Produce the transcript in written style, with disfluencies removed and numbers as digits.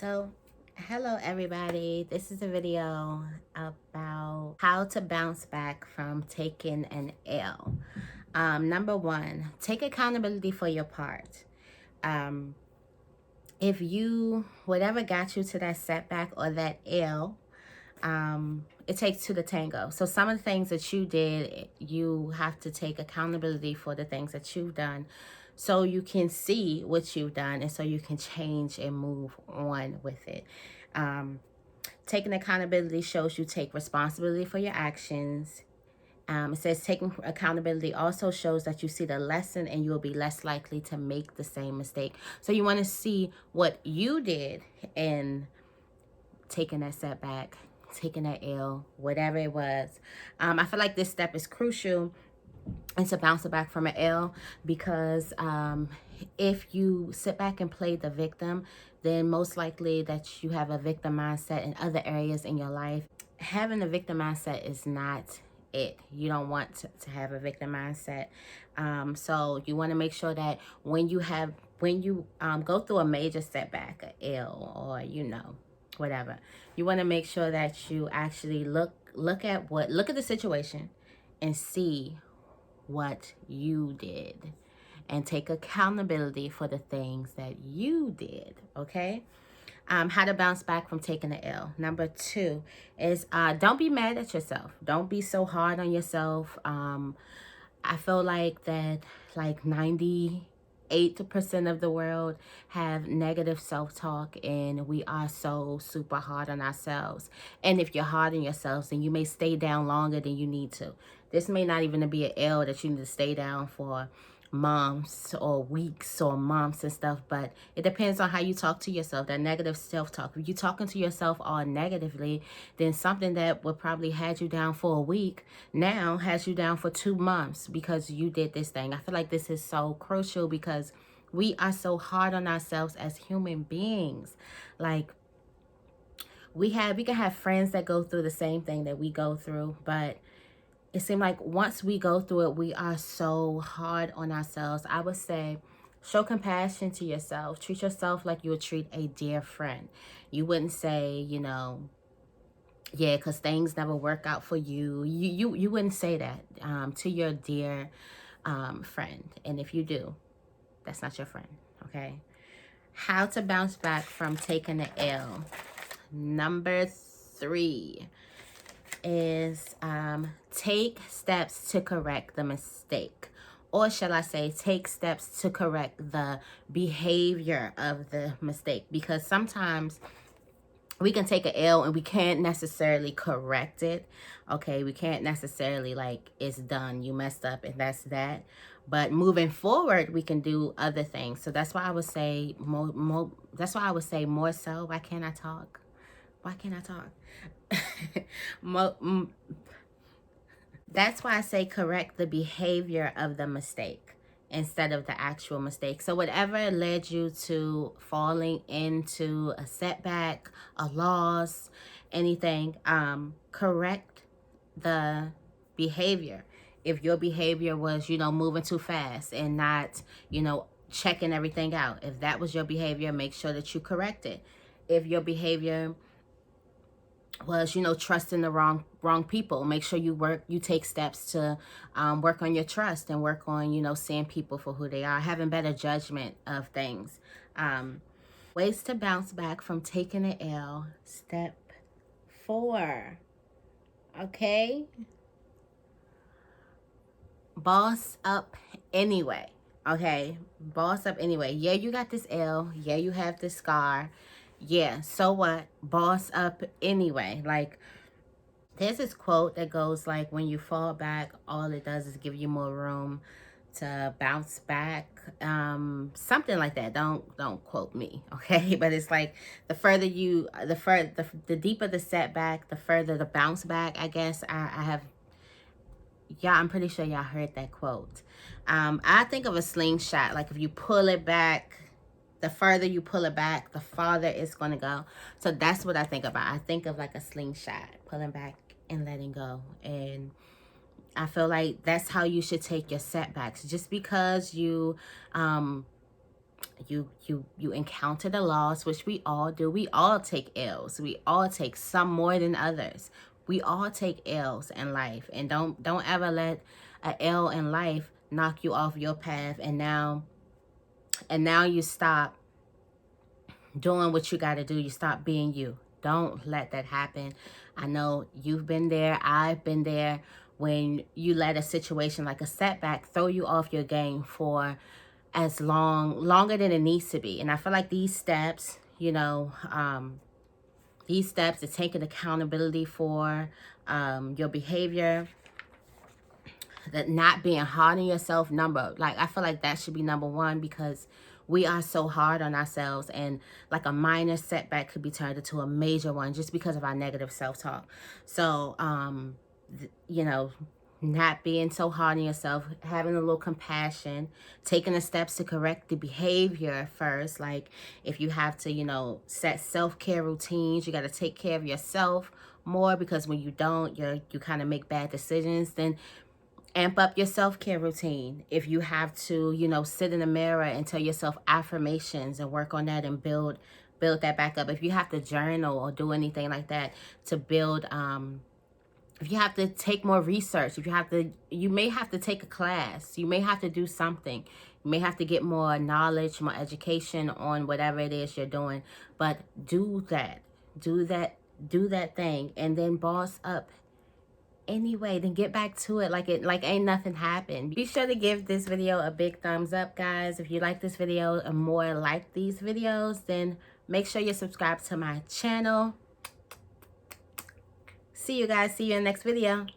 So, hello everybody. This is a video about how to bounce back from taking an L. Number one, take accountability for your part. Um, if you, whatever got you to that setback or that L, it takes two to tango. So some of the things that you did, you have to take accountability for the things that you've done so you can see what you've done and so you can change and move on with it. Taking accountability shows you take responsibility for your actions. It says taking accountability also shows that you see the lesson and you'll be less likely to make the same mistake. So you want to see what you did in taking that setback, taking that L, whatever it was. I feel like this step is crucial and to bounce back from an L because if you sit back and play the victim, then most likely that you have a victim mindset in other areas in your life. Having a victim mindset is not it. You don't want to have a victim mindset. So you want to make sure that when you go through a major setback, a L, or whatever, you want to make sure that you actually look at the situation and see what you did and take accountability for the things that you did. Okay. How to bounce back from taking an L. Number two is don't be mad at yourself. Don't be so hard on yourself. I feel like that like 98% of the world have negative self-talk, and we are so super hard on ourselves. And if you're hard on yourselves, then you may stay down longer than you need to. This may not even be an L that you need to stay down for months or weeks or months and stuff, but it depends on how you talk to yourself. That negative self-talk, if you're talking to yourself all negatively, then something that would probably had you down for a week now has you down for 2 months because you did this thing. I feel like this is so crucial because we are so hard on ourselves as human beings. Like we can have friends that go through the same thing that we go through, but it seems like once we go through it, we are so hard on ourselves. I would say show compassion to yourself. Treat yourself like you would treat a dear friend. You wouldn't say, yeah, because things never work out for you. You wouldn't say that to your dear friend. And if you do, that's not your friend, okay? How to bounce back from taking the L. Number three is take steps to correct the mistake. Or shall I say, take steps to correct the behavior of the mistake. Because sometimes we can take an L and we can't necessarily correct it. Okay, we can't necessarily like, it's done, you messed up and that's that. But moving forward, we can do other things. So that's why I would say that's why I would say more so. Why can't I talk? Why can't I talk? That's why I say correct the behavior of the mistake instead of the actual mistake. So whatever led you to falling into a setback, a loss, anything, correct the behavior. If your behavior was, moving too fast and not, checking everything out. If that was your behavior, make sure that you correct it. If your behavior was trusting the wrong people, make sure you take steps to work on your trust and work on seeing people for who they are, having better judgment of things. Ways to bounce back from taking an L. Step 4, okay, boss up anyway. Okay, boss up anyway. Yeah, you got this L. Yeah, you have this scar. Yeah, so what? Boss up anyway. Like, there's this quote that goes like, when you fall back, all it does is give you more room to bounce back. Something like that. Don't quote me, okay? But it's like the deeper the setback, the further the bounce back, I guess. I have, yeah, I'm pretty sure y'all heard that quote. I think of a slingshot. Like if you pull it back, the further you pull it back, the farther it's going to go. So that's what I think about. I think of like a slingshot, pulling back and letting go. And I feel like that's how you should take your setbacks. Just because you you encounter the loss, which we all do. We all take L's. We all take some more than others. We all take L's in life, and don't ever let a L in life knock you off your path, and now you stop doing what you got to do. You stop being you. Don't let that happen. I know you've been there. I've been there, when you let a situation like a setback throw you off your game for as longer than it needs to be. And I feel like these steps, these steps is taking accountability for your behavior, that not being hard on yourself. I feel like that should be number one, because we are so hard on ourselves, and like a minor setback could be turned into a major one just because of our negative self-talk. So not being so hard on yourself, having a little compassion, taking the steps to correct the behavior first. Like if you have to, set self-care routines, you got to take care of yourself more, because when you don't, you kind of make bad decisions. Then amp up your self-care routine. If you have to, sit in the mirror and tell yourself affirmations and work on that and build that back up. If you have to journal or do anything like that to build, if you have to take more research, you may have to take a class, you may have to do something, you may have to get more knowledge, more education on whatever it is you're doing, but do that thing, and then boss up anyway. Then get back to it like ain't nothing happened. Be sure to give this video a big thumbs up, guys. If you like this video and more like these videos, then make sure you subscribe to my channel. See you guys. See you in the next video.